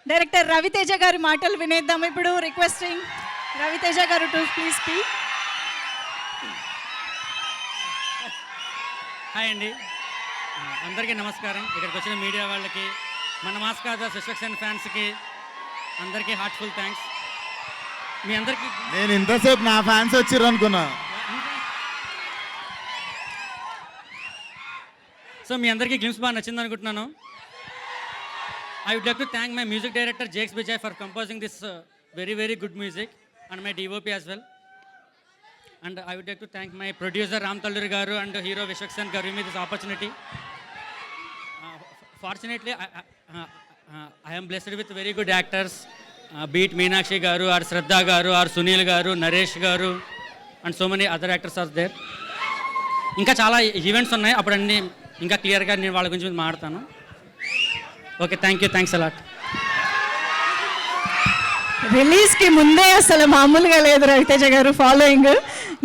Director Raviteja గారి మాటలు వినేద్దాం ఇప్పుడు. రిక్వెస్టింగ్ రవితేజ గారు టు ప్లీజ్ స్పీక్. హాయ్ అండి, అందరికీ నమస్కారం. ఇక్కడికి వచ్చిన మీడియా వాళ్ళకి, మన మాస్కాదా సస్పెక్షన్ ఫ్యాన్స్కి అందరికీ హార్ట్ఫుల్ థ్యాంక్స్. మీ అందరికీ నేను ఇంతసేపు నా ఫ్యాన్స్ వచ్చిర్రు అనుకున్నా. సో మీ అందరికీ గ్లిమ్స్ బాగా నచ్చింది అనుకుంటున్నాను. I would like to thank my music director Jakes Vijay for composing this very good music, and my DOP as well. And I would like to thank my producer Ram Talluri garu and hero Vishwaksan garu giving me this opportunity. Fortunately, I am blessed with very good actors, be it Meenakshi garu or Shraddha garu or Sunil garu, Naresh garu, and so many other actors are there. ఇంకా చాలా events ఉన్నాయి, అప్పుడు అన్నీ ఇంకా క్లియర్గా నేను వాళ్ళ గురించి మాట్లాడతాను. Okay, thank you, thanks a lot. రిలీజ్కి ముందే అసలు మామూలుగా లేదు రవితేజ గారు ఫాలోయింగ్.